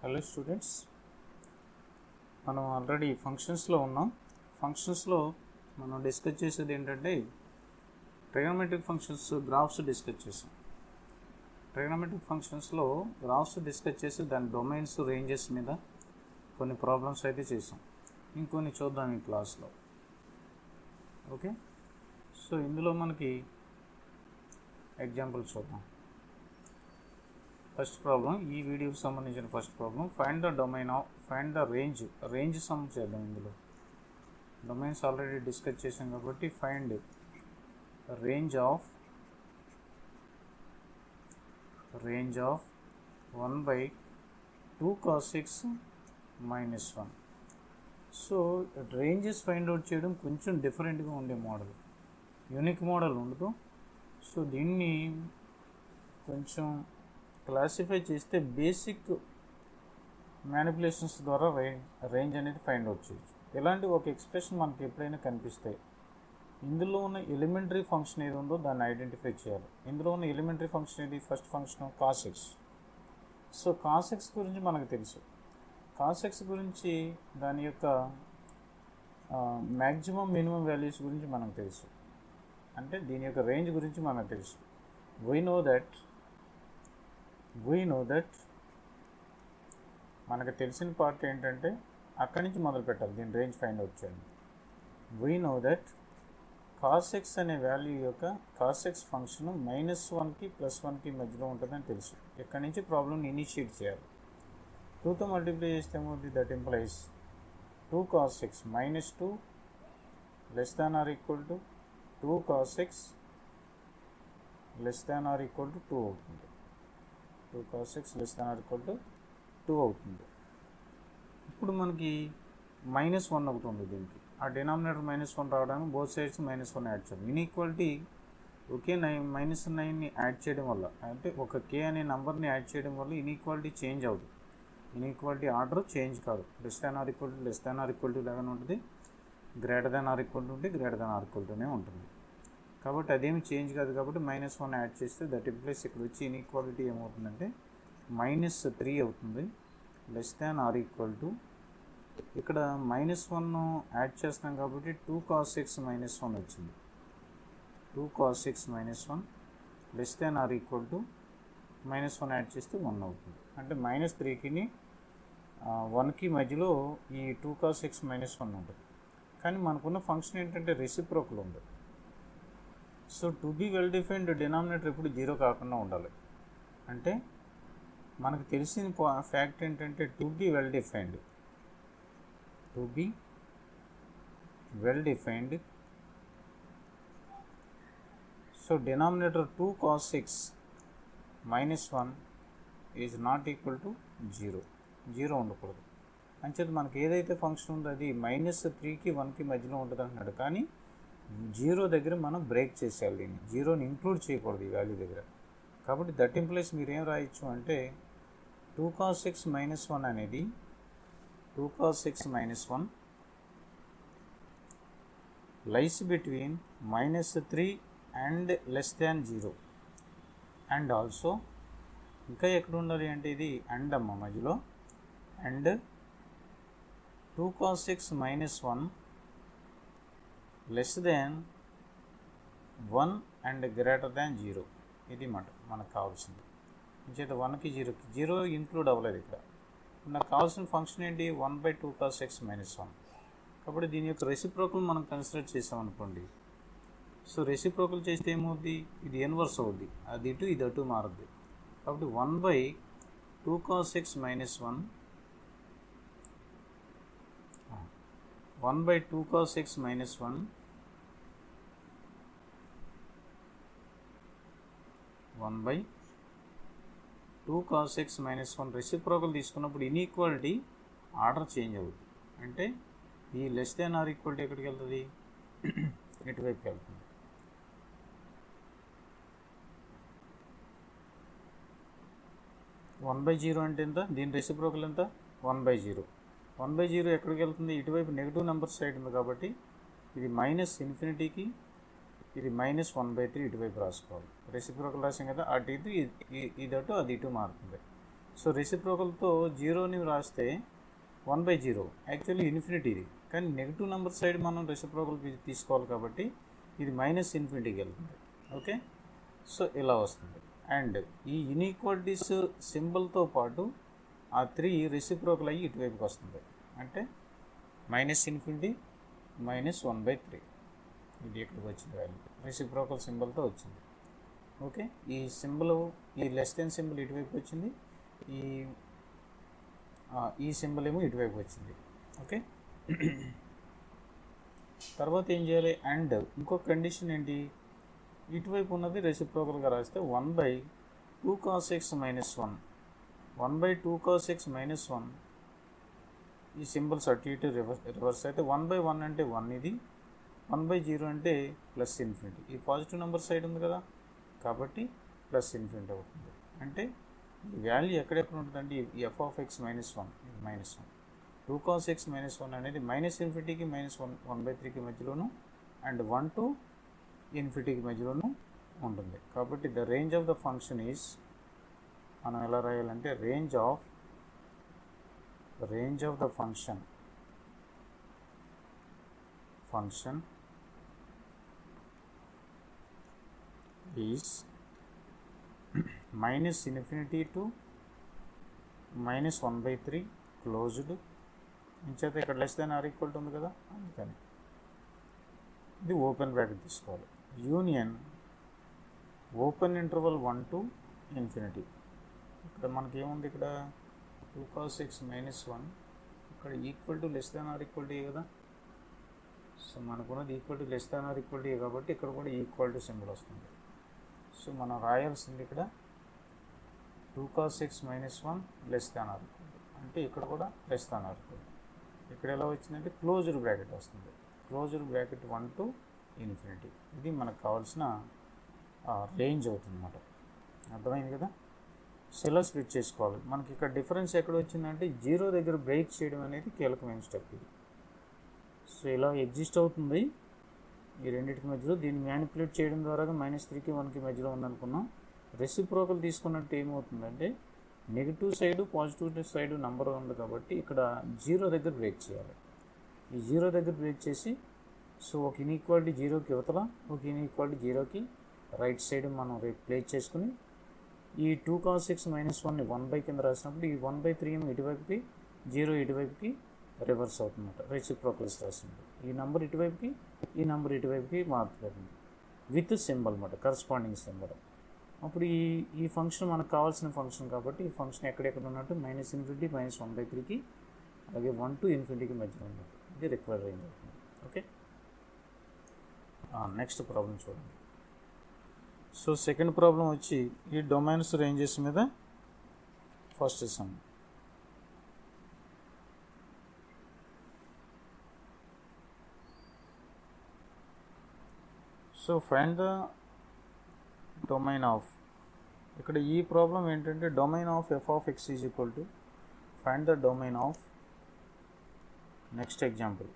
Hello students, మనం already ఫంక్షన్స్లో ఉన్నాం. ఫంక్షన్స్లో మనం డిస్కస్ చేసేది ఏంటంటే ట్రిగనోమెట్రిక్ ఫంక్షన్స్ గ్రాఫ్స్ డిస్కస్ చేసాం. ట్రిగనోమెట్రిక్ ఫంక్షన్స్లో గ్రాఫ్స్ డిస్కస్ చేసి దాని డొమైన్స్ రేంజెస్ మీద కొన్ని ప్రాబ్లమ్స్ అయితే చేసాం. ఇంకొన్ని చూద్దాం ఈ క్లాస్లో. ఓకే, సో ఇందులో మనకి ఎగ్జాంపుల్ చూద్దాం. ఫస్ట్ ప్రాబ్లం, ఈ వీడియోకి సంబంధించిన first problem, find the range some చేద్దాం. ఇందులో డొమైన్స్ ఆల్రెడీ డిస్కస్ చేసాం కాబట్టి find range of 1/2 cos x - 1. So ranges find out చేయడం కొంచెం డిఫరెంట్గా ఉండే మోడల్, యూనిక్ మోడల్ ఉండదు. సో దీన్ని కొంచెం క్లాసిఫై చేస్తే బేసిక్ మ్యానిపులేషన్స్ ద్వారా రేంజ్ అనేది ఫైండ్ అవుట్ చేయొచ్చు. ఇలాంటి ఒక ఎక్స్ప్రెషన్ మనకి ఎప్పుడైనా కనిపిస్తాయి, ఇందులో ఉన్న ఎలిమెంటరీ ఫంక్షన్ ఏది ఉందో దాన్ని ఐడెంటిఫై చేయాలి. ఇందులో ఉన్న ఎలిమెంటరీ ఫంక్షన్ ఏది? First function cos X. So cos X గురించి మనకు తెలుసు. కాస్ ఎక్స్ గురించి దాని యొక్క మ్యాక్సిమం మినిమం వాల్యూస్ గురించి మనకు తెలుసు, అంటే దీని యొక్క రేంజ్ గురించి మనకు తెలుసు. వీ నో దట్ మనకు తెలిసిన పార్ట్ ఏంటంటే అక్కడి నుంచి మొదలు పెట్టాలి దీని రేంజ్ ఫైండ్ అవుట్ చేయండి. We know that cos X అనే వాల్యూ యొక్క కాస్ ఎక్స్ ఫంక్షన్ -1కి +1కి మధ్యలో ఉంటుందని తెలుసు. ఇక్కడి నుంచి ప్రాబ్లమ్ని ఇనిషియేట్ చేయాలి. 2తో మల్టిప్లై చేస్తే ఏమవుతుంది? That implies 2 cos x -2 ≤ 2 cos x ≤ 2 అవుతుంది. 2 cos x ≤ 2 అవుతుంది. ఇప్పుడు మనకి -1 ఒకటి ఉంది. దీనికి ఆ డినామినేటర్ -1 రావడానికి బోత్ సైడ్స్ -1 యాడ్ చేయాలి. ఇన్ఈక్వాలిటీ ఒకే -9ని యాడ్ చేయడం వల్ల, అంటే ఒక k అనే నెంబర్ని యాడ్ చేయడం వల్ల ఇన్ఈక్వాలిటీ చేంజ్ అవుతుంది. ఇన్ఈక్వాలిటీ ఆర్డర్ చేంజ్ కాదు. > లాగానే ఉంటుంది, > ఉంటుంది. కాబట్టి అదేమి చేంజ్ కాదు. కాబట్టి -1 యాడ్ చేస్తే దట్ ఇంప్లైస్ ఇక్కడ వచ్చి ఇన్ఈక్వాలిటీ ఏమవుతుందంటే -3 అవుతుంది. > ఇక్కడ -1 యాడ్ చేస్తాం కాబట్టి 2 cos x - 1 వచ్చింది. 2 cos x - 1 -1 యాడ్ చేస్తే 1 అవుతుంది. అంటే -3కి 1కి మధ్యలో ఈ 2 cos x - 1 ఉంటుంది. కానీ మనకున్న ఫంక్షన్ ఏంటంటే రెసిప్రోకల్ ఉంది. So to be well defined denominator ఎప్పుడు 0 కాకుండా ఉండాలి. అంటే మనకు తెలిసిన ఫ్యాక్ట్ ఏంటంటే to be well defined so denominator 2 cos x - 1 is not equal to 0 ఉండకూడదు. అంచేది మనకి ఏదైతే ఫంక్షన్ ఉందో అది -3కి 1కి మధ్యలో ఉంటుంది అంటున్నాడు. కానీ 0 దగ్గర మనం బ్రేక్ చేసేయాలి. దీన్ని 0ని ఇంక్లూడ్ చేయకూడదు ఈ వాల్యూ దగ్గర. కాబట్టి దట్ ఇంప్లైస్ మీరు ఏం రాయొచ్చు అంటే 2 cos x - 1 అనేది 2 cos x - 1 lies between -3 and <0. And also ఇంకా ఎక్కడ ఉండాలి అంటే ఇది అండ్ అమ్మ మధ్యలో, అండ్ 2 cos x - 1 <1 అండ్ <0. ఇది మనకు కావాల్సింది. ఇంచేత 1కి 0కి 0 ఇంక్లూడ్ అవ్వలేదు ఇక్కడ. నాకు కావాల్సిన ఫంక్షన్ ఏంటి? 1/2 cos x - 1. కాబట్టి దీని యొక్క రెసిప్రోకల్ మనం కన్సిడర్ చేసామనుకోండి. సో రెసిప్రోకల్ చేస్తే ఏమవుద్ది? ఇది ఇన్వర్స్ అవుద్ది, అది ఇటు ఇది అటు మారుద్ది. కాబట్టి 1/2 cos x - 1 1/2 cos x - 1 1/2 cos x - 1 reciprocal తీసుకున్నప్పుడు ఇన్ఈక్వాలిటీ ఆర్డర్ చేంజ్ అవుతుంది. అంటే ఈ < > ఎక్కడికి వెళ్తుంది? ఇటువైపుకి వెళ్తుంది. <1 / 0 అంటే ఎంత? దీని రెసిప్రోకల్ ఎంత? 1/0. 1/0 ఎక్కడికి వెళ్తుంది? ఇటువైపు నెగిటివ్ నెంబర్ సైడ్ ఉంది కాబట్టి ఇది -∞కి ఇది -1/3 ఇటువైపు రాసుకోవాలి. రెసిప్రోకల్ రాసాం కదా, అటు ఇటు ఇది అటు అది ఇటు మారుతుంది. సో రెసిప్రోకల్తో జీరోని రాస్తే 1/0 యాక్చువల్లీ ఇన్ఫినిటీ ఇది, కానీ నెగిటివ్ నెంబర్ సైడ్ మనం రెసిప్రోకల్ తీసుకోవాలి కాబట్టి ఇది -∞కి వెళ్తుంది. ఓకే, సో ఇలా వస్తుంది. అండ్ ఈ ఇన్ఈక్వాలిటీస్ సింబల్తో పాటు ఆ 3 రెసిప్రోకల్ అయ్యి ఇటువైపుకి వస్తుంది, అంటే -∞ -1/3 ఇది ఇక్కడికి వచ్చింది వాల్యూ, రెసిప్రోకల్ సింబల్తో వచ్చింది. ఓకే, ఈ సింబల్, ఈ లెస్ దెన్ సింబల్ ఇటువైపు వచ్చింది, ఈ సింబల్ ఏమో ఇటువైపు వచ్చింది. ఓకే, తర్వాత ఏం చేయాలి? అండ్ ఇంకొక కండిషన్ ఏంటి, ఇటువైపు ఉన్నది రెసిప్రోకల్గా రాస్తే 1/2 cos x - 1, 1/2 cos x - 1, ఈ సింబల్స్ అటు ఇటు రివర్స్ అయితే 1/1 అంటే 1, ఇది 1/0 అంటే +∞. ఈ పాజిటివ్ నెంబర్ సైడ్ ఉంది కదా కాబట్టి +∞ అవుతుంది. అంటే ఈ వాల్యూ ఎక్కడెక్కడ ఉంటుందంటే ఈ f(x - 1) ఇది -1, 2 cos x - 1 అనేది -∞కి -1/3కి మధ్యలోను అండ్ 1 to ∞కి మధ్యలోను ఉంటుంది. కాబట్టి the range of the function is, మనం ఎలా రాయాలంటే range of the function is -∞ to -1/3 closed. ఇంచేత ఇక్కడ <= ఉంది కదా, అందుకని ఇది ఓపెన్ బ్రాకెట్ తీసుకోవాలి. Union open interval 1 to ∞. ఇక్కడ మనకి ఏముంది, ఇక్కడ 2 cos x - 1 ఇక్కడ =<= కదా. సో మనకున్నది =<= కాబట్టి ఇక్కడ కూడా ఈక్వల్ టు సింబల్ వస్తుంది. సో మనం రాయాల్సింది ఇక్కడ 2 cos x - 1 అంటే ఇక్కడ కూడా <= ఇక్కడ ఎలా వచ్చిందంటే క్లోజ్డ్ బ్రాకెట్ వస్తుంది, క్లోజ్డ్ బ్రాకెట్ 1 to ∞. ఇది మనకు కావాల్సిన రేంజ్ అవుతుంది అన్నమాట. అర్థమైంది కదా. సో ఇలా స్ప్లిట్ చేసుకోవాలి. మనకి ఇక్కడ డిఫరెన్స్ ఎక్కడ వచ్చిందంటే 0 దగ్గర బ్రేక్ చేయడం అనేది కీలకమైన స్టెప్ ఇది. సో ఇలా ఎగ్జిస్ట్ అవుతుంది ఈ రెండింటికి మధ్యలో. దీన్ని మ్యానిపులేట్ చేయడం ద్వారా -3కి 1కి మధ్యలో ఉందనుకున్నాం. రెసిప్రోకల్ తీసుకున్నట్టు ఏమవుతుందంటే negative side positive side number ఉంది కాబట్టి ఇక్కడ 0 దగ్గర బ్రేక్ చేయాలి. ఈ 0 దగ్గర బ్రేక్ చేసి, సో ఒక ఇన్ఈక్వాలిటీ 0కి యువతల, ఒక ఇన్ఈక్వాలిటీ 0కి రైట్ సైడ్ మనం రీప్లేస్ చేసుకుని ఈ 2 cos x - 1ని 1/, కింద రాసినప్పుడు ఈ 1/3 ఏమో ఇటువైపుకి, 0 ఇటువైపుకి రివర్స్ అవుతుందన్నమాట. రెసిప్రోకల్స్ రాసింది ఈ నెంబర్ ఇటువైపుకి, ఈ నెంబర్ ఇటువైపుకి మారుతుంది విత్ సింబల్ అన్నమాట, కరస్పాండింగ్ సింబల్. అప్పుడు ఈ ఫంక్షన్ మనకు కావాల్సిన ఫంక్షన్ కాబట్టి ఈ ఫంక్షన్ ఎక్కడెక్కడ ఉన్నట్టు -∞ -1/3కి అలాగే 1 to ∞కి మధ్యలో ఉన్నట్టు, ఇది రిక్వైర్డ్ రేంజ్ అవుతుంది. ఓకే, నెక్స్ట్ ప్రాబ్లం చూడండి. సో సెకండ్ ప్రాబ్లం వచ్చి ఈ డొమైన్స్ రేంజెస్ మీద first some. So find the domain of, ఇక్కడ ఈ ప్రాబ్లం ఏంటంటే domain of f(x) = find the domain of, next example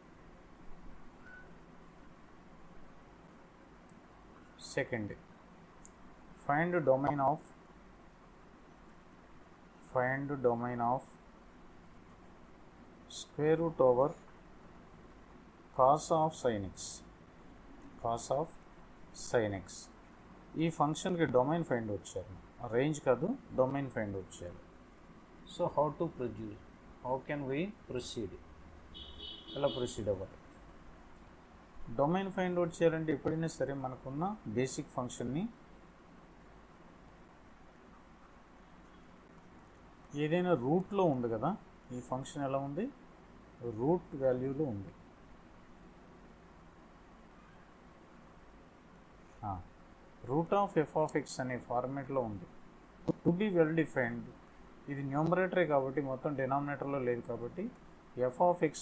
second, find domain of square root over cos of sin x. ఈ ఫంక్షన్కి domain find out చేయాలి, range కాదు domain find out చేయాలి. So how can we proceed, ఎలా proceed అవ్వాలి? Domain find out చేయాలంటే ఎప్పుడైనా సరే మనకున్న బేసిక్ ఫంక్షన్ని ఏదైనా రూట్లో ఉంది కదా, ఈ ఫంక్షన్ ఎలా ఉంది, రూట్ వాల్యూలో ఉంది. రూట్ ఆఫ్ f(x) అనే ఫార్మేట్లో ఉంది. టు బి వెల్ డిఫైన్డ్, ఇది న్యూమరేటరే కాబట్టి మొత్తం డినామినేటర్లో లేదు కాబట్టి f(x)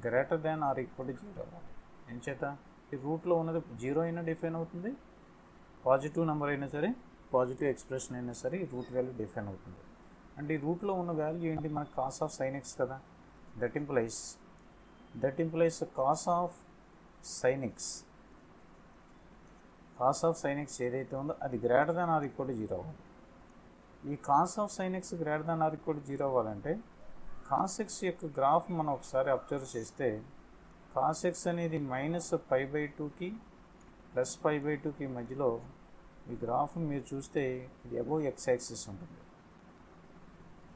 greater than or equal to 0 అవ్వాలి. ఎంచేత ఈ రూట్లో ఉన్నది 0 అయినా డిఫైన్ అవుతుంది, పాజిటివ్ నెంబర్ అయినా సరే, పాజిటివ్ ఎక్స్ప్రెషన్ అయినా సరే ఈ రూట్ వాల్యూ డిఫైన్ అవుతుంది. అంటే ఈ రూట్లో ఉన్న వాల్యూ ఏంటి, మనకు cos of sin x కదా. That implies cos of sin x ఏదైతే ఉందో అది greater than or equal to 0 అవ్వాలి. ఈ cos of sign X greater than or equal to 0 అవ్వాలంటే కాస్ ఎక్స్ యొక్క గ్రాఫ్ మనం ఒకసారి అబ్జర్వ్ చేస్తే కాస్ ఎక్స్ అనేది -π/2కి +π/2కి మధ్యలో ఈ గ్రాఫ్ మీరు చూస్తే ఇది అబోవ్ ఎక్స్ యాక్సిస్ ఉంటుంది.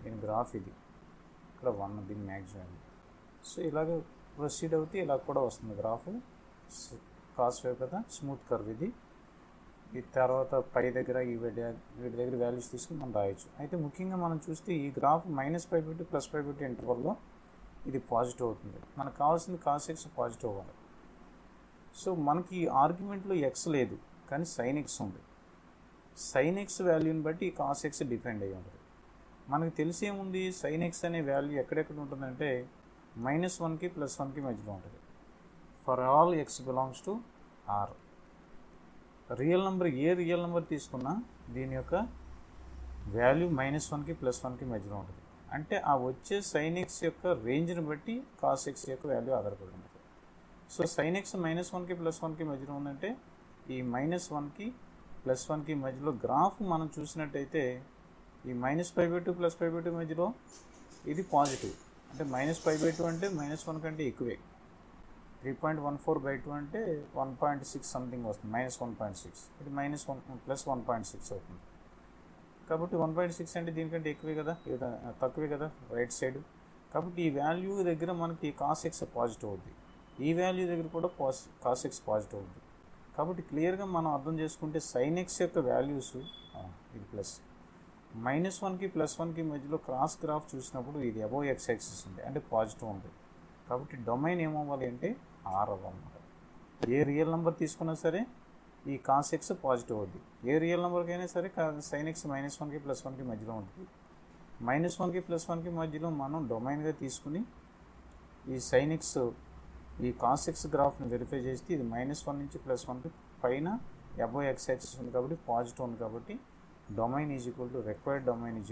దీని గ్రాఫ్ ఇది ఇక్కడ 1 దీని మ్యాక్సిమం. సో ఇలాగ ప్రొసీడ్ అవుతే ఇలా కూడా వస్తుంది గ్రాఫ్. కాస్ వేవ్ కదా, స్మూత్ కర్వ్ ఇది. ఈ తర్వాత పై దగ్గర వీటి దగ్గర వాల్యూస్ తీసుకుని మనం రాయొచ్చు. అయితే ముఖ్యంగా మనం చూస్తే ఈ గ్రాఫ్ -π/2 +π/2 ఇంటర్వల్లో ఇది పాజిటివ్ అవుతుంది. మనకు కావాల్సింది కాస్ ఎక్స్ పాజిటివ్ అవ్వాలి. సో మనకి ఈ ఆర్గ్యుమెంట్లో ఎక్స్ లేదు, కానీ సైన్ ఎక్స్ ఉంది. సైన్ ఎక్స్ వాల్యూని బట్టి ఈ కాస్ ఎక్స్ డిపెండ్ అయ్యి ఉంటుంది. మనకు తెలిసేముంది, సైన్ ఎక్స్ అనే వాల్యూ ఎక్కడెక్కడ ఉంటుందంటే -1కి +1కి మధ్యలో ఉంటుంది. For all x belongs to R. Real number ఏ రియల్ నెంబర్ తీసుకున్నా దీని యొక్క వాల్యూ -1కి +1కి మధ్యలో ఉంటుంది. అంటే ఆ వచ్చే సైన్ ఎక్స్ యొక్క రేంజ్ని బట్టి కాస్ ఎక్స్ యొక్క వాల్యూ ఆధారపడి ఉంటుంది. సో సైన్ ఎక్స్ -1కి +1కి మధ్యలో ఉందంటే ఈ -1కి +1కి మధ్యలో గ్రాఫ్ మనం చూసినట్టయితే ఈ -π/2 +π/2 మధ్యలో ఇది పాజిటివ్. అంటే -π/2 అంటే -1 కంటే ఎక్కువే. 3.14/2 అంటే 1.6 సంథింగ్ వస్తుంది, -1.6. ఇది -1 + 1.6 అవుతుంది. కాబట్టి 1.6 అంటే దీనికంటే ఎక్కువే కదా, తక్కువే కదా రైట్ సైడ్. కాబట్టి ఈ వాల్యూ దగ్గర మనకి కాస్ ఎక్స్ పాజిటివ్ అవుతుంది. ఈ వాల్యూ దగ్గర కూడా కాస్ ఎక్స్ పాజిటివ్ అవుతుంది. కాబట్టి క్లియర్గా మనం అర్థం చేసుకుంటే సైన్ ఎక్స్ యొక్క వాల్యూస్ ఇది ప్లస్ -1కి +1కి మధ్యలో క్రాస్ గ్రాఫ్ చూసినప్పుడు ఇది అబోవ్ ఎక్స్ యాక్సిస్ ఉంది, అంటే పాజిటివ్ ఉంది. కాబట్టి డొమైన్ ఏమవ్వాలి అంటే ఆర్ అవ్వాలన్నమాట. ఏ రియల్ నెంబర్ తీసుకున్నా సరే ఈ కాస్ ఎక్స్ పాజిటివ్ అవుద్ది. ఏ రియల్ నెంబర్కైనా సరే సైన్ ఎక్స్ -1కి +1కి మధ్యలో ఉంటుంది. -1కి +1కి మధ్యలో మనం డొమైన్గా తీసుకుని ఈ సైన్ ఎక్స్ ఈ కాస్ ఎక్స్ గ్రాఫ్ని వెరిఫై చేస్తే ఇది -1 నుంచి +1కి పైన అబోవ్ ఎక్స్ యాక్సిస్ ఉంది కాబట్టి పాజిటివ్ ఉంది. కాబట్టి domain is equal to required domain is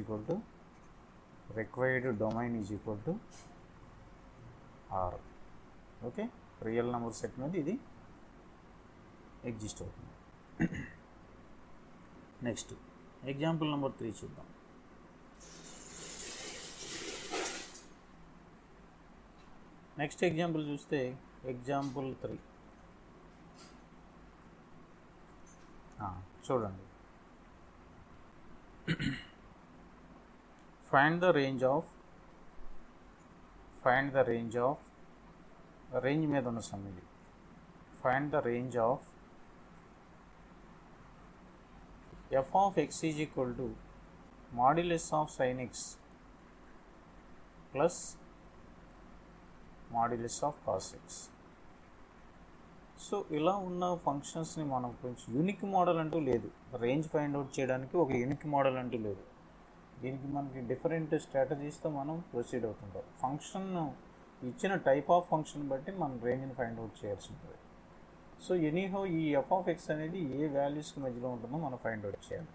equal to R. Okay, real number set మీద ఇది ఎగ్జిస్ట్ అవుతుంది. నెక్స్ట్ ఎగ్జాంపుల్ నెంబర్ 3 చూద్దాం. నెక్స్ట్ ఎగ్జాంపుల్ చూస్తే ఎగ్జాంపుల్ 3 చూడండి. Find the range of range మీద ఉన్న సమ్ ఇది. Find the range of f of x is equal to modulus of sin x plus modulus of cos x. So ఇలా ఉన్న ఫంక్షన్స్ని మనం కొంచెం యూనిక్ మోడల్ అంటూ లేదు, రేంజ్ ఫైండ్ అవుట్ చేయడానికి ఒక యూనిక్ మోడల్ అంటూ లేదు. దీనికి మనకి డిఫరెంట్ స్ట్రాటజీస్తో మనం ప్రొసీడ్ అవుతుంటాం. ఫంక్షన్ ఇచ్చిన టైప్ ఆఫ్ ఫంక్షన్ బట్టి మనం రేంజ్ని ఫైండ్ అవుట్ చేయాల్సి ఉంటుంది. సో ఎనీహౌ ఈ ఎఫ్ ఆఫ్ ఎక్స్ అనేది ఏ వాల్యూస్కి మధ్యలో ఉంటుందో మనం ఫైండ్ అవుట్ చేయాలి.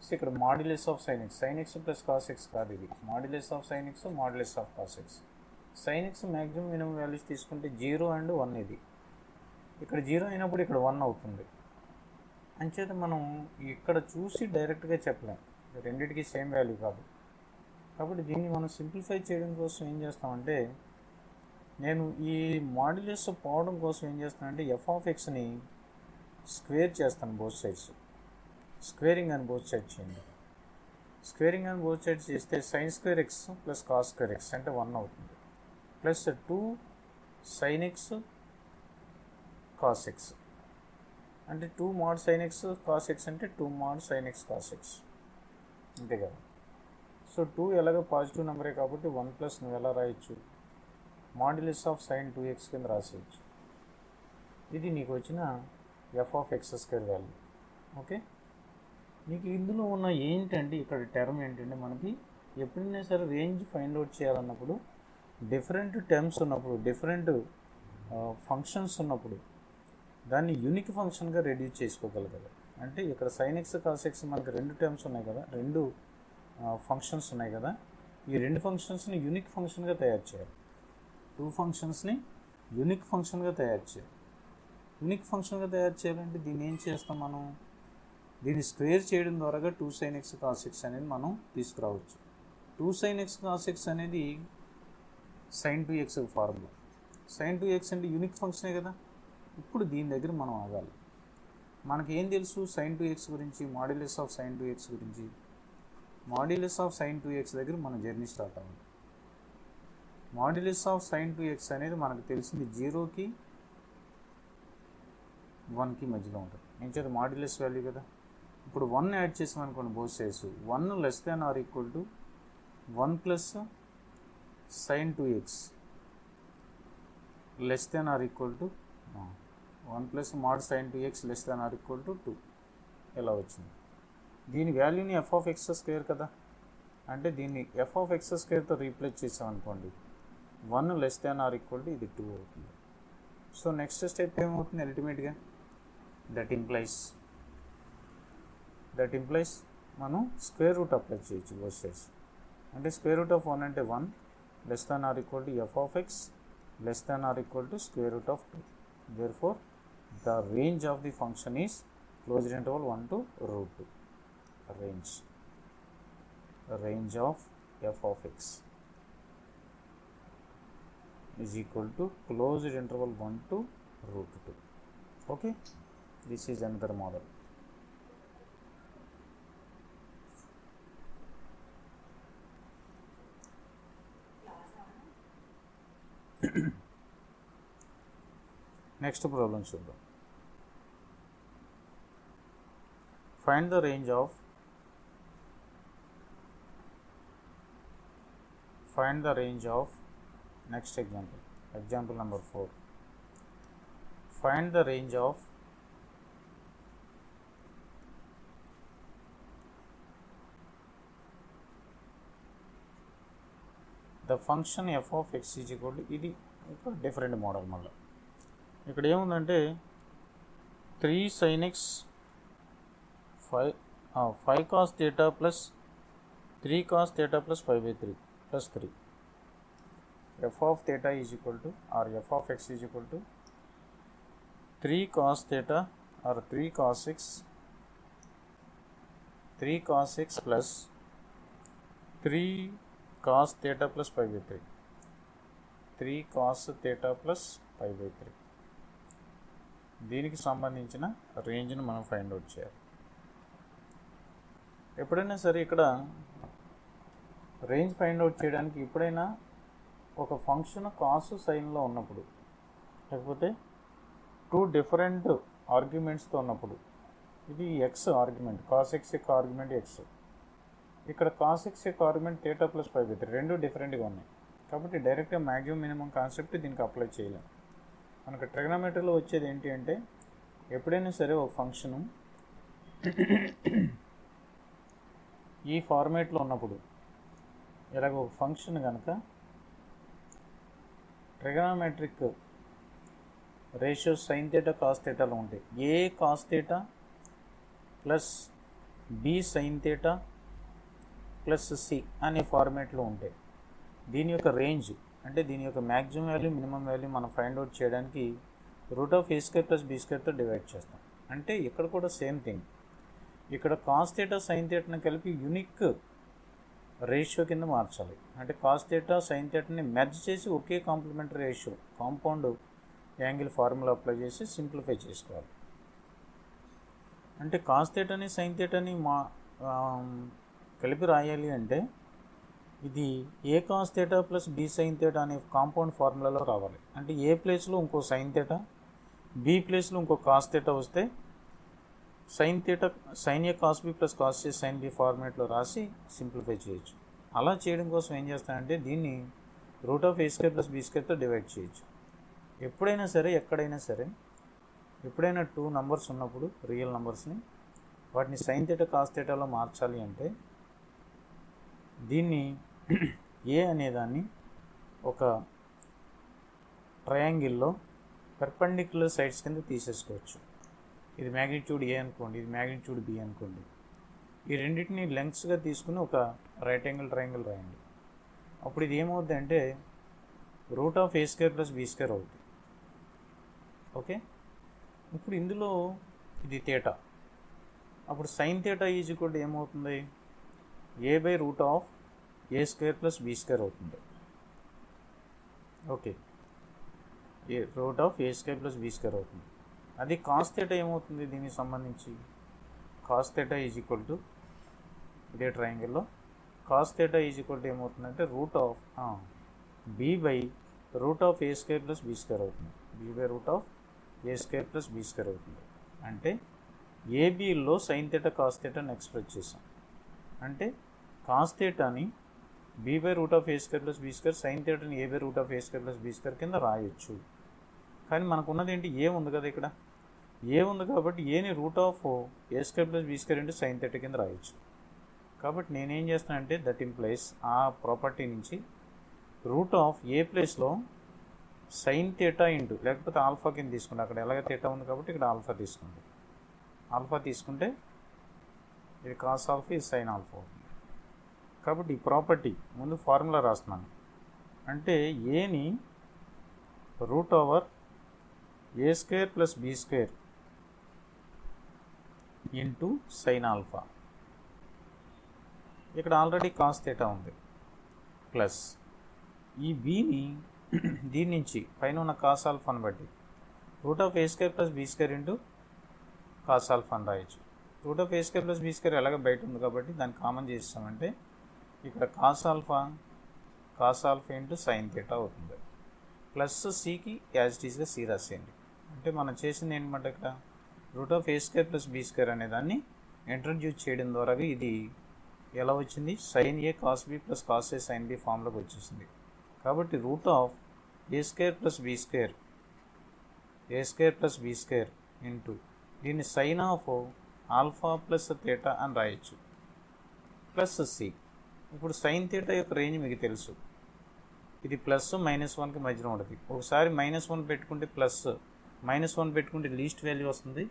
సో ఇక్కడ modulus of sign X plus cos X కాదు, ఇది modulus of sign X modulus of cos X. Sign X maximum minimum values తీసుకుంటే 0 అండ్ 1. ఇది ఇక్కడ 0 అయినప్పుడు ఇక్కడ 1 అవుతుంది. అంచేత మనం ఇక్కడ చూసి డైరెక్ట్గా చెప్పలేం, రెండింటికి సేమ్ వాల్యూ కాదు. కాబట్టి దీన్ని మనం సింప్లిఫై చేయడం కోసం ఏం చేస్తామంటే, నేను ఈ మాడ్యులస్ పోవడం కోసం ఏం చేస్తానంటే ఎఫ్ ఆఫ్ ఎక్స్ని స్క్వేర్ చేస్తాను బోత్ సైడ్స్. స్క్వేరింగ్ అని బోత్ సైడ్ చేయండి. స్క్వేరింగ్ అని బోత్ సైడ్స్ చేస్తే sin square X plus cos square X అంటే 1 అవుతుంది, plus 2 sin X cos X అంటే 2 mod sin X cos X అంటే 2 mod sin X cos X, అంతే కదా. సో 2 ఎలాగో పాజిటివ్ నెంబరే కాబట్టి 1 ప్లస్ నువ్వు ఎలా రాయొచ్చు, మాడ్యులస్ ఆఫ్ sin 2x కింద రాసేయచ్చు. ఇది నీకు వచ్చిన F of X square value. Okay, నీకు ఇందులో ఉన్న ఏంటంటే ఇక్కడ టర్మ్ ఏంటంటే, మనకి ఎప్పుడైనా సరే రేంజ్ ఫైండ్ అవుట్ చేయాలన్నప్పుడు డిఫరెంట్ టర్మ్స్ ఉన్నప్పుడు, డిఫరెంట్ ఫంక్షన్స్ ఉన్నప్పుడు దాన్ని యూనిక్ ఫంక్షన్గా రెడ్యూస్ చేసుకోగలగాలి. అంటే ఇక్కడ sin x cos x మనకి 2 టర్మ్స్ ఉన్నాయి కదా, 2 ఫంక్షన్స్ ఉన్నాయి కదా, ఈ 2 ఫంక్షన్స్ని యూనిక్ ఫంక్షన్గా తయారు చేయాలి. 2 ఫంక్షన్స్ని యూనిక్ ఫంక్షన్గా తయారు చేయాలి. యూనిక్ ఫంక్షన్గా తయారు చేయాలంటే దీన్ని ఏం చేస్తాం మనం, దీన్ని స్క్వేర్ చేయడం ద్వారా 2 sin x cos x అనేది మనం తీసుకురావచ్చు. 2 sin x cos x అనేది sin 2x formula. sin 2x అంటే యూనిక్ ఫంక్షనే కదా. ఇప్పుడు దీని దగ్గర మనం ఆగాలి. మనకి ఏం తెలుసు sin 2x గురించి, మాడ్యులస్ ఆఫ్ sin 2x గురించి. మాడ్యులస్ ఆఫ్ sin 2x దగ్గర మన జర్నీ స్టార్ట్ అవ్వాలి. మాడ్యులస్ ఆఫ్ sin 2x అనేది మనకు తెలిసింది 0కి 1కి మధ్యలో ఉంటుంది. నేను చేత మాడ్యులస్ వాల్యూ కదా. ఇప్పుడు 1 యాడ్ చేసాం అనుకోండి both sides, 1 less than or equal to 1 plus sin 2x less than or equal to 1 plus mod sin 2x less than or equal to 2 ఎలా వచ్చింది. దీని వాల్యూని f ఆఫ్ x స్క్వేర్ కదా, అంటే దీన్ని f ఆఫ్ x స్క్వేర్తో రీప్లేస్ చేసాం అనుకోండి, 1 less than or equal to ఇది 2 అవుతుంది. సో నెక్స్ట్ స్టెప్ ఏమవుతుంది అల్టిమేట్గా, దట్ ఇంప్లైస్ మనం స్క్వేర్ రూట్ అప్లై చేయొచ్చు బోత్ సైడ్స్. అంటే స్క్వేర్ రూట్ ఆఫ్ 1 అంటే 1 less than or equal to f of x less than or equal to square root of 2. Therefore the range of the function is closed interval 1 to root 2. Range of f of x is equal to closed interval 1 to root 2. Okay, this is another model. Next problem చూద్దాం. Find the range of next example number 4. Find the range of the function f of x is equal to, ఇది ఒక different model. మళ్ళీ ఇక్కడ ఏముందంటే 3 sin x 5 cos theta plus 3 cos theta plus 5/3 plus 3. f of theta is equal to, or f of x is equal to 3 cos theta or 3 cos x plus 3 cos theta plus 5/3. 3 cos theta plus 5/3. దీనికి సంబంధించిన రేంజ్ని మనం find out చేయాలి. ఎప్పుడైనా సరే ఇక్కడ range find out చేయడానికి ఎప్పుడైనా ఒక ఫంక్షన్ కాస్ సైన్లో ఉన్నప్పుడు, లేకపోతే 2 డిఫరెంట్ ఆర్గ్యుమెంట్స్తో ఉన్నప్పుడు, ఇది ఎక్స్ ఆర్గ్యుమెంట్, కాస్ ఎక్స్ యొక్క ఆర్గ్యుమెంట్ ఎక్స్, ఇక్కడ కాస్ ఎక్స్ యొక్క ఆర్గ్యుమెంట్ థీటా ప్లస్ 5/3, రెండు డిఫరెంట్గా ఉన్నాయి. కాబట్టి డైరెక్ట్గా మ్యాక్సిమం మినిమం కాన్సెప్ట్ దీనికి అప్లై చేయలేం. మనకు ట్రిగనోమెట్రీలో వచ్చేది ఏంటి అంటే, ఎప్పుడైనా సరే ఒక ఫంక్షను ఈ ఫార్మేట్లో ఉన్నప్పుడు, ఇలాగ ఒక ఫంక్షన్ కనుక trigonometric ratio sine theta cos థీటాలో ఉంటాయి. A cos theta plus B sine theta plus C అనే ఫార్మేట్లో ఉంటాయి. దీని యొక్క రేంజ్ అంటే దీని యొక్క మ్యాక్సిమం వాల్యూ మినిమం వాల్యూ మనం ఫైండ్ అవుట్ చేయడానికి root of A square plus B స్క్వేర్తో డివైడ్ చేస్తాం. అంటే ఇక్కడ కూడా సేమ్ థింగ్, ఇక్కడ కాస్ థీటా సైన్ థీటాని కలిపి యూనిక్ రేషియో కింద మార్చాలి. అంటే కాస్ థీటా సైన్ థీటాని మెర్జ్ చేసి ఒకే complementary ratio compound angle formula apply చేసి సింప్లిఫై చేసుకోవాలి. అంటే కాస్ థీటాని సైన్ థీటాని కలిపి రాయాలి అంటే ఇది A cos theta plus B sine theta అనే కాంపౌండ్ ఫార్ములాలో రావాలి. అంటే ఏ ప్లేస్లో ఇంకో సైన్ థీటా, బి ప్లేస్లో ఇంకో కాస్ థీటా వస్తే sine theta sine A cos B plus cos A sine B ఫార్మేట్లో రాసి సింప్లిఫై చేయొచ్చు. అలా చేయడం కోసం ఏం చేస్తానంటే దీన్ని root of A square plus B స్క్వేర్తో డివైడ్ చేయొచ్చు. ఎప్పుడైనా సరే ఎక్కడైనా సరే ఎప్పుడైనా 2 నంబర్స్ ఉన్నప్పుడు రియల్ నంబర్స్ని వాటిని సైన్ థీటా కాస్ థీటాలో మార్చాలి అంటే దీన్ని ఏ అనేదాన్ని ఒక ట్రయాంగిల్లో పర్పెండిక్యులర్ సైడ్స్ కింద తీసేసుకోవచ్చు. ఇది మ్యాగ్నిట్యూడ్ ఏ అనుకోండి, ఇది మ్యాగ్నిట్యూడ్ బి అనుకోండి. ఈ రెండింటిని లెంగ్త్స్గా తీసుకుని ఒక రైట్ యాంగిల్ ట్రయాంగిల్ రాయండి. అప్పుడు ఇది ఏమవుద్ది అంటే root of A square plus be square అవుతుంది. ఓకే, ఇప్పుడు ఇందులో ఇది థీటా, అప్పుడు sine theta is equal to ఏమవుతుంది, A by root of A square plus be square అవుతుంది. Okay, A root of A square plus be square అవుతుంది. అది cos theta ఏమవుతుంది దీనికి సంబంధించి, cos theta is equal to ఇదే ట్రయాంగిల్లో cos theta is equal to ఏమవుతుందంటే root of B by root of A square plus be square అవుతుంది. B by root of A square plus be square అవుతుంది. అంటే ఏబీలో సైన్ థీటా కాస్ థీటాని express చేసాం. అంటే కాస్ థీటాని B by root of A square plus be square, sine థీటాని A by root of A square plus be square కింద రాయొచ్చు. కానీ మనకు ఉన్నది ఏంటి, ఏ ఉంది కదా ఇక్కడ, ఏ ఉంది కాబట్టి ఏని root of A square plus be square into sine theta కింద రాయొచ్చు. కాబట్టి నేనేం చేస్తానంటే దట్ ఇంప్లైస్ ఆ ప్రాపర్టీ నుంచి రూట్ ఆఫ్ ఏ ప్లేస్లో సైన్ థీటా ఇంటూ లేకపోతే ఆల్ఫా కింద తీసుకుంటే, అక్కడ ఎలాగ థీటా ఉంది కాబట్టి ఇక్కడ ఆల్ఫా తీసుకోండి. ఆల్ఫా తీసుకుంటే ఇది కాస్ ఆల్ఫా, ఇది సైన్ ఆల్ఫా అవుతుంది. కాబట్టి ఈ ప్రాపర్టీ ముందు ఫార్ములా రాస్తున్నాను. అంటే ఏని root over a square plus be square into sine alpha, ఇక్కడ ఆల్రెడీ కాస్ థీటా ఉంది, ప్లస్ ఈ బీని దీని నుంచి పైన ఉన్న కాస్ ఆల్ఫాని బట్టి root of A square plus be square into cos alpha అని రాయొచ్చు. Root of A square plus be square ఎలాగ బయట ఉంది కాబట్టి దాన్ని కామన్ చేస్తామంటే ఇక్కడ cos alpha into sine theta అవుతుంది. ప్లస్ సికి యాజ్ ఇట్ ఈస్గా సి రాసేయండి. అంటే మనం చేసింది ఏంటంటే ఇక్కడ root of A square plus be square అనే దాన్ని ఇంట్రడ్యూస్ చేయడం ద్వారా ఇది ఎలా వచ్చింది, sine A cos B plus cos A sine B ఫామ్లోకి వచ్చేసింది. కాబట్టి root of A square plus be square into దీన్ని sine of alpha plus theta అని రాయొచ్చు, ప్లస్ సి. ఇప్పుడు సైన్ థీటా యొక్క రేంజ్ మీకు తెలుసు, ఇది ప్లస్ -1కి మధ్యలో ఉంటుంది. ఒకసారి -1 పెట్టుకుంటే ప్లస్, -1 పెట్టుకుంటే లీస్ట్ వాల్యూ వస్తుంది,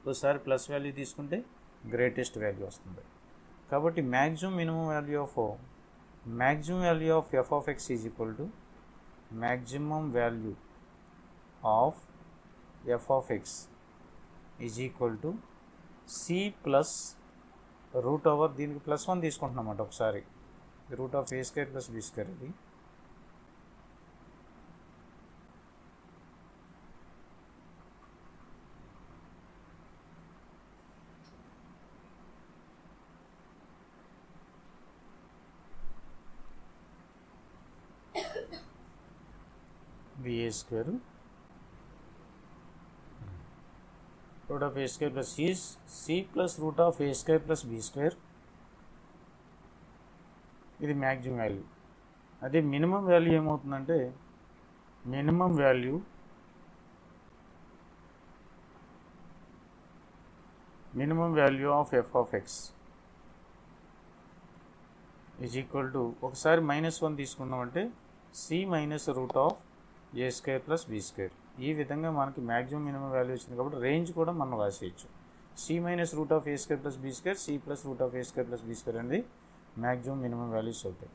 ఒకసారి ప్లస్ వాల్యూ తీసుకుంటే గ్రేటెస్ట్ వాల్యూ వస్తుంది. కాబట్టి maximum minimum value of F of X is equal to maximum value of F of X is equal to c plus root over, దీనికి +1 తీసుకుంటున్నామంట ఒకసారి, root of A square plus be square, ఇది a square root of a square plus c plus root of a square plus b square, ఇది maximum value. అదే minimum value ఏమవుతుందంటే minimum value of F of X is equal to, ఒకసారి -1 తీసుకున్నామంటే C minus root of A square plus be square. ఈ విధంగా మనకి maximum minimum value వచ్చింది కాబట్టి రేంజ్ కూడా మనం రాసేయచ్చు. C minus root of A square plus be square, C plus root of A square plus be square అనేది maximum minimum values అవుతాయి.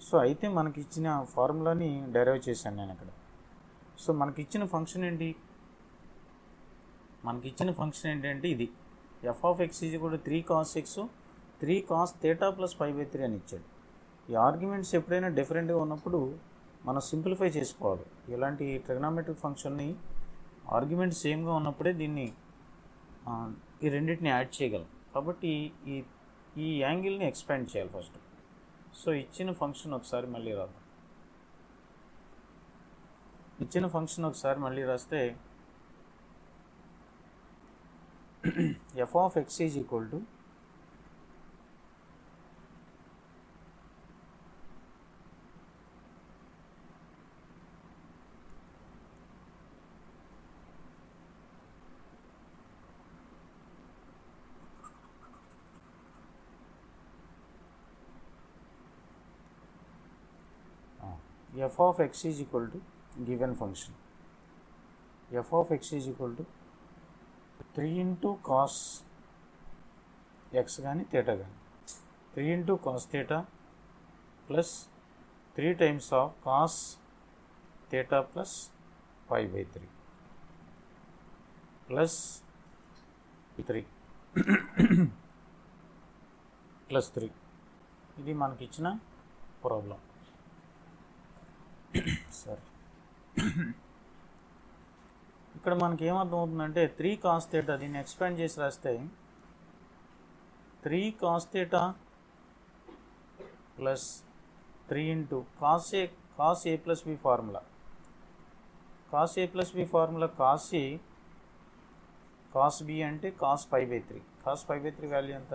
సో అయితే మనకి ఇచ్చిన ఫార్ములాని డెరైవ్ చేశాను నేను ఇక్కడ. సో మనకి ఇచ్చిన ఫంక్షన్ ఏంటంటే ఇది ఎఫ్ ఆఫ్ ఎక్స్ ఈజ్ కూడా 3 cos x 3 cos theta plus 5/3 అని ఇచ్చాడు. ఈ ఆర్గ్యుమెంట్స్ ఎప్పుడైనా డిఫరెంట్గా ఉన్నప్పుడు మనం సింప్లిఫై చేసుకోవాలి. ఇలాంటి ట్రిగ్నామెట్రిక్ ఫంక్షన్ని ఆర్గ్యుమెంట్ సేమ్గా ఉన్నప్పుడే దీన్ని ఈ రెండింటిని యాడ్ చేయగలం. కాబట్టి ఈ యాంగిల్ని ఎక్స్పాండ్ చేయాలి ఫస్ట్. సో ఇచ్చిన ఫంక్షన్ ఒకసారి మళ్ళీ రాస్తే F of X is equal to f of x is equal to given function f of x is equal to 3 into cos x కానీ theta కానీ 3 into cos theta plus 3 times of cos theta plus 5/3 plus 3 plus 3. ఇది మనకి ఇచ్చిన problem. సరే, ఇక్కడ మనకి ఏమర్థం అవుతుందంటే 3 cos θ, దీన్ని ఎక్స్పాండ్ చేసి రాస్తే 3 cos θ plus 3 into cos a plus b formula. cos a plus b formula cos b అంటే cos π/3. cos π/3 వాల్యూ ఎంత?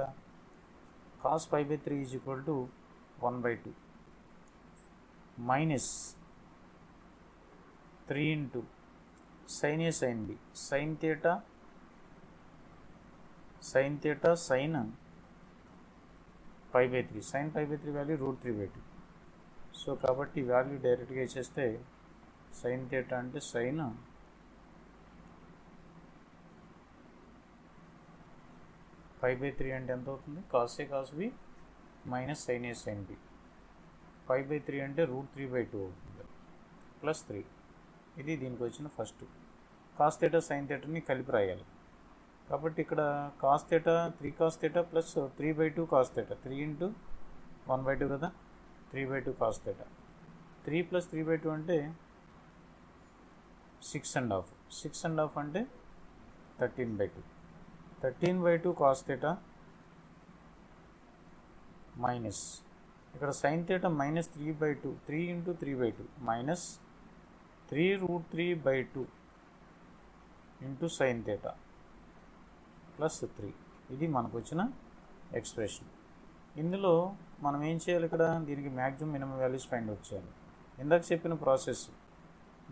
cos π/3 is equal to 1/2 minus 3 into sin a sin b, sin θ sin π/3. sin π/3 value √3/2. So కాబట్టి వాల్యూ డైరెక్ట్గా ఇచ్చేస్తే sin θ అంటే sin π/3 అంటే ఎంత అవుతుంది? cos a cos b minus sin a sin b. π/3 అంటే √3/2 అవుతుంది ప్లస్ 3. ఇది దీనికి వచ్చిన ఫస్ట్. cos θ sin θని కలిపి రాయాలి. కాబట్టి ఇక్కడ cos θ 3 cos θ plus 3/2 cos θ, 3 into 1/2 కదా, 3/2 cos θ. 3 ప్లస్ 3/2 అంటే 6.5. 6.5 అంటే 13/2. 13/2 cos θ మైనస్ ఇక్కడ sin θ minus 3/2, 3 into 3/2 minus 3√3/2 into sin θ plus 3. ఇది మనకు వచ్చిన ఎక్స్ప్రెషన్. ఇందులో మనం ఏం చేయాలి? ఇక్కడ దీనికి maximum minimum values find out చేయాలి. ఇందాక చెప్పిన ప్రాసెస్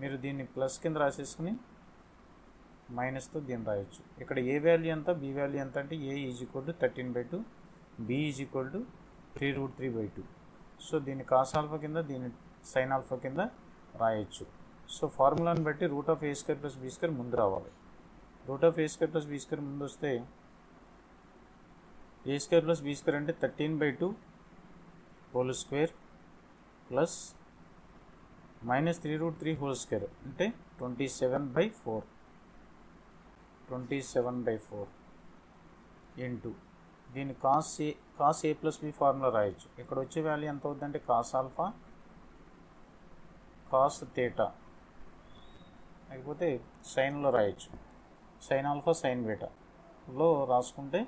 మీరు దీన్ని ప్లస్ కింద రాసేసుకుని మైనస్తో దీన్ని రాయొచ్చు. ఇక్కడ ఏ వాల్యూ ఎంత, బి వాల్యూ ఎంత అంటే a is equal to 13/2, b is equal to 3√3/2. So దీన్ని కాస్ ఆల్ఫా కింద, దీన్ని సైన్ ఆల్ఫా కింద రాయొచ్చు. సో ఫార్ములాని బట్టి √a² ప్లస్ b² ముందు రావాలి. √a² ప్లస్ b² ముందు వస్తే a² ప్లస్ b² అంటే 13/2 whole square plus minus 3√3 whole square అంటే 27/4. 27/4 ఇంటూ దీన్ని cos a plus b formula రాయొచ్చు. ఇక్కడ వచ్చే వాల్యూ ఎంత అవుతుందంటే కాస్ ఆల్ఫా కాస్ θ, లేకపోతే సైన్లో రాయొచ్చు. సైన్ ఆల్ఫా సైన్ బీటాలో రాసుకుంటే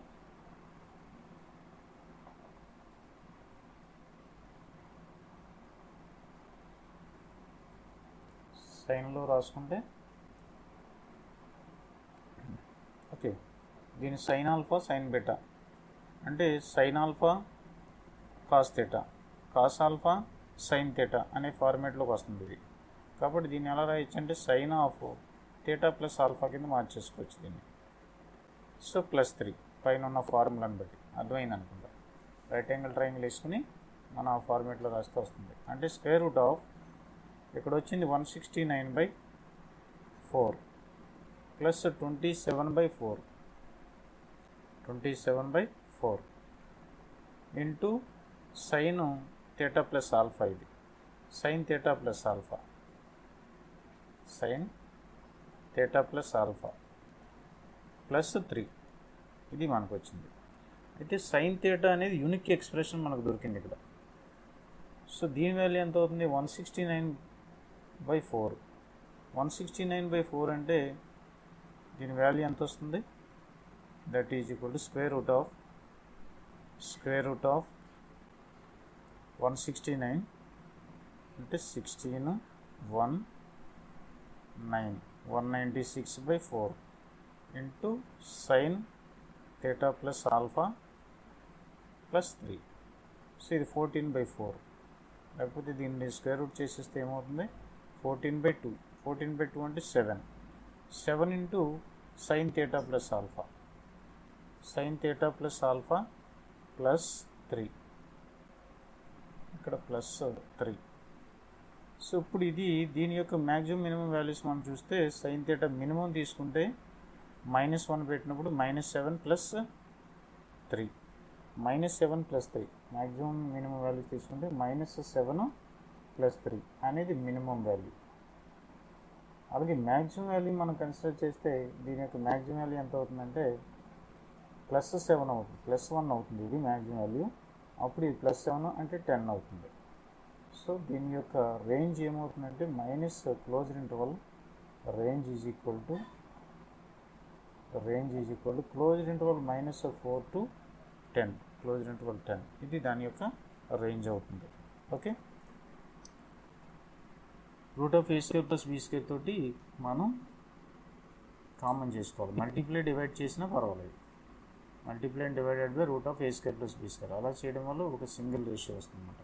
ఓకే, దీని సైన్ ఆల్ఫా సైన్ బీటా అంటే sine alpha cos θ, cos alpha sine θ అనే ఫార్మేట్లోకి వస్తుంది ఇది. కాబట్టి దీన్ని ఎలా రాయొచ్చు అంటే సైన్ ఆఫ్ θ ప్లస్ ఆల్ఫా కింద మార్చేసుకోవచ్చు దీన్ని. సో ప్లస్ 3 పైన ఉన్న ఫార్ములాని బట్టి అర్థమైంది అనుకుంటా. రైట్ యాంగిల్ ట్రయాంగిల్ వేసుకుని మనం ఆ ఫార్మేట్లో రాస్తే వస్తుంది. అంటే స్క్వేర్ రూట్ ఆఫ్ ఇక్కడ వచ్చింది 169/4 plus 27/4 into sine θ plus alpha. ఇది sine θ plus alpha, sine θ plus alpha plus 3. ఇది మనకు వచ్చింది. అయితే సైన్ θ అనేది యూనిక్ ఎక్స్ప్రెషన్ మనకు దొరికింది ఇక్కడ. సో దీని వాల్యూ ఎంత అవుతుంది? 169/4. 169/4 అంటే దీని వాల్యూ ఎంత వస్తుంది? That is equal to square root of 169 అంటే 16 196/4 into sine θ plus alpha plus 3. So ఇది 14/4. లేకపోతే దీన్ని స్క్వేర్ రూట్ చేసేస్తే ఏమవుతుంది? 14/2. 14/2 అంటే 7 into sine θ plus alpha, sine θ plus alpha plus 3. ఇక్కడ ప్లస్ 3. సో ఇప్పుడు ఇది దీని యొక్క మ్యాక్సిమం మినిమం వాల్యూస్ మనం చూస్తే సైన్ θ మినిమం తీసుకుంటే -1 పెట్టినప్పుడు -7 plus 3, -7 plus 3 maximum minimum value తీసుకుంటే -7 ప్లస్ 3 అనేది మినిమం వాల్యూ. అలాగే మ్యాక్సిమం వాల్యూ మనం కన్సిడర్ చేస్తే దీని యొక్క మ్యాక్సిమం వాల్యూ ఎంత అవుతుందంటే +7 అవుతుంది, +1 అవుతుంది, ఇది మ్యాక్సిమం వాల్యూ. అప్పుడు ఇది +7 అంటే 10 అవుతుంది. సో దీని యొక్క రేంజ్ ఏమవుతుందంటే minus closed interval range is equal to closed interval -4 to 10, closed interval 10, ఇది దాని యొక్క రేంజ్ అవుతుంది. ఓకే, √A² + B² తోటి మనం కామన్ చేసుకోవాలి. మల్టిప్లై డివైడ్ చేసినా పర్వాలేదు. Multiply divided by √A² + B², అలా చేయడం వల్ల ఒక సింగిల్ రేషియో వస్తుంది అన్నమాట.